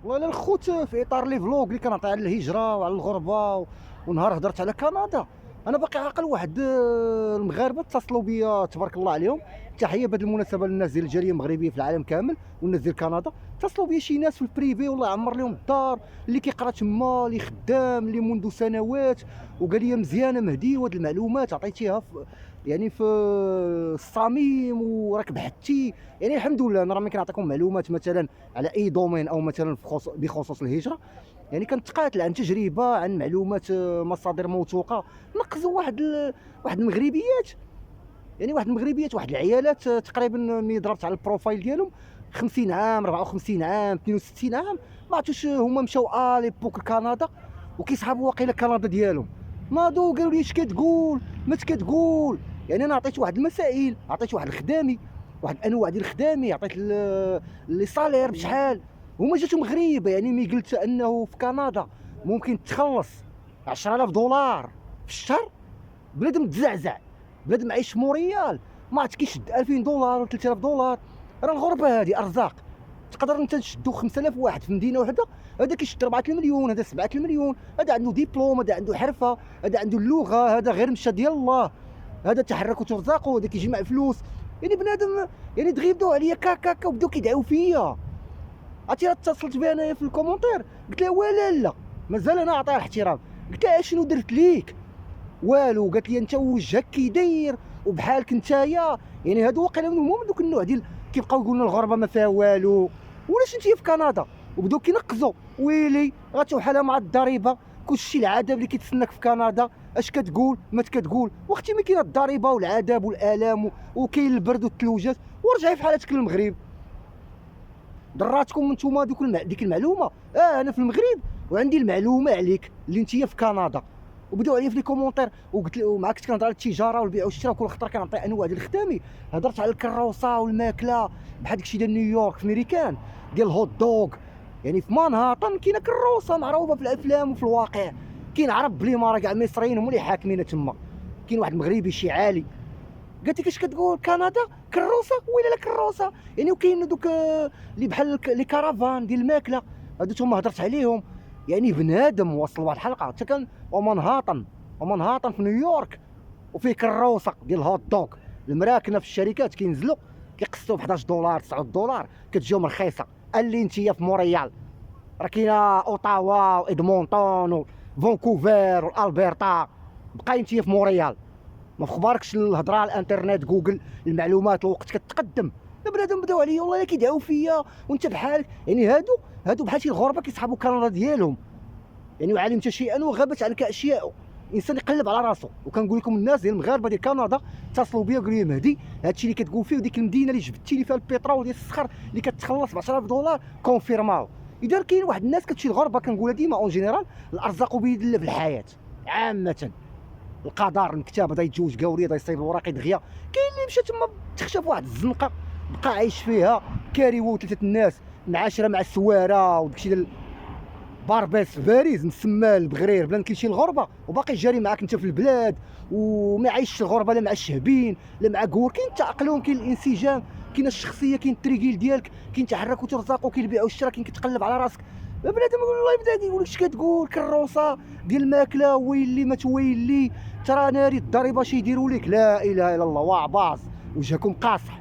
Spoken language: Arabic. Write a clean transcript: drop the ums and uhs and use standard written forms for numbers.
والله الا الخوت في اطار لي فلوق اللي كنعطي على الهجره وعلى الغربه ونهار هضرت على كندا. انا باقي عاقل واحد المغاربه اتصلوا بيا تبارك الله عليهم. تحيه بهذه المناسبه للناس ديال الجاليه المغربيه في العالم كامل والناس ديال كندا. اتصلوا بيا شي ناس في البريفي والله يعمر لهم الدار، اللي كيقرا تما، اللي خدام، اللي منذ سنوات، وقال لي مزيانه مهدي وهاد المعلومات عطيتيها في يعني في الصميم وراك بحثتي. يعني الحمد لله انا راه ملي كنعطيكم معلومات مثلا على اي دومين او مثلا بخصوص الهجره، يعني كنتقاتل عن تجربه، عن معلومات، مصادر موثوقه. نقزوا واحد المغربيات، يعني واحد المغربيات، واحد العيالات، تقريبا ملي ضربت على البروفايل ديالهم 50 عام، 54 عام، 62 عام، ما عرفتوش هما مشاو ليبوك لكندا وكيسحبوا واقيلا كندا ديالهم. ناضوا قالوا لي اش كتقول ما كتقول. يعني انا عطيت واحد المسائل، عطيت واحد الخدامي، واحد الانواع ديال الخدامي، عطيت لي صالير بشحال. هما جاتهم غريبه، يعني ملي قلت انه في كندا ممكن تخلص 10000 دولار في الشهر، بنادم تزعزع. بنادم عايش موريال ما عرفت كيشد 2000 دولار و 3000 دولار. راه الغربه هذه ارزاق. تقدر انت تشدو 5000 واحد في مدينه وحده، هذا كيشد 4 المليون، هذا 7 المليون، هذا عنده ديبلوم، هذا عنده حرفه، هذا عنده اللغه، هذا غير مشى ديال الله، هذا تحرك وترزاقه، هذا كيجمع فلوس. يعني بنادم يعني تغيبدوا عليا كاكا وبداو كيدعيو فيا. عرفتي راه اتصلت بها انايا في الكومونتير، قلت لها ولا لا مازال انا عطيها الاحترام. قلت لها شنو درت ليك؟ والو. قالت لي انت وجهك كي داير وبحالك نتايا. يعني هادو واقيلا هما من دوك النوع ديال كيبقاو يقولوا الغربه ما فيها والو، ولاش انت في كندا، وبداو كينقزوا. ويلي غتوحلها مع الضريبه، كلشي العذاب اللي كيتسناك في كندا، اش كتقول ما كتقول. واختي ما كاينه الضريبه والعذاب والالام وكاين البرد والثلوجات، ورجعي في حالتك للمغرب. ضراتكم نتوما ديك المعلومه. انا في المغرب وعندي المعلومه عليك اللي انت في كندا. وبداو عليا في لي كومونتير، وقلت له معاك كنت كنهضر على التجاره والبيع والشراء، وكل خطره كنعطي انواع ديال الخدامي. هضرت على الكروسه والماكله بحال داكشي ديال نيويورك في ميريكان، ديال الهوت دوغ. يعني في مانهاتن كاينه كروسه معروفه في الافلام وفي الواقع. كاين عرب بلي ما راه كاع المصريين هما اللي حاكمين تما. كاين واحد مغربي شي عالي. قالت لي كاش كتقول كندا كروسه ولا لا كروسه. يعني وكاين دوك اللي بحال لي كارافان ديال الماكله، هادو تما هضرت عليهم. يعني بنادم وصل واحد الحلقه حتى كان ومنهاتن في نيويورك، وفيه كروسه ديال الهوت دوغ. المراكنه في الشركات كينزلوا كيقسطوا ب 11 دولار 9 دولار، كتجيهم رخيصه. قال لي انت في مونريال راه كاينه اوتاوا وادمونتون وفانكوفر والبرتا، بقاي انت في مونريال ما فخباركش الهضره على الانترنت جوجل المعلومات الوقت كتقدم. بنادم بداو عليا والله كيدعوا فيا وانت بحالك. يعني هادو بحال شي الغربه كيسحبوا كندا ديالهم. يعني وعلمت شيئا وغابت عنك اشياء. الانسان يقلب على راسو. وكنقول لكم الناس ديال المغاربه ديال كندا اتصلوا بيا قالوا لي مهدي هادشي اللي كتقول فيه وديك المدينه اللي جبتي لي فيها البترول ديال الصخر اللي كتخلص ب 10000 دولار كونفيرماو. اذا كاين واحد الناس كتمشي الغربه، كنقولها ديما اون جينيرال، الارزاق بيد الله في الحياه عامه. القدر الكتاب دا يتزوج قاوريه دا يصيب وراقي دغيا. كاين اللي مشى تما تخشى في واحد الزنقه بقى عايش فيها كاريو ثلاثه الناس معاشره مع السواره وداكشي ديال باربيس باريس مسمال بغرير بلا كيمشي الغربه وباقي جاري معاك انت في البلاد. وما عايش الغربه لا مع الشهبين لا مع كور. كاين التاقلم، كاين الانسجام، كاين الشخصيه، كاين التريكيل ديالك، كاين تحرك وترزاق، وكاين البيع والشراء، كاين كتقلب على راسك. بنادم والله بدا يقول لك اش كتقول كروسه ديال الماكله ويلي ما تويلي ترى ناري الضريبه شي يديروا لك. لا اله الا الله وعباص وجهكم قاصح.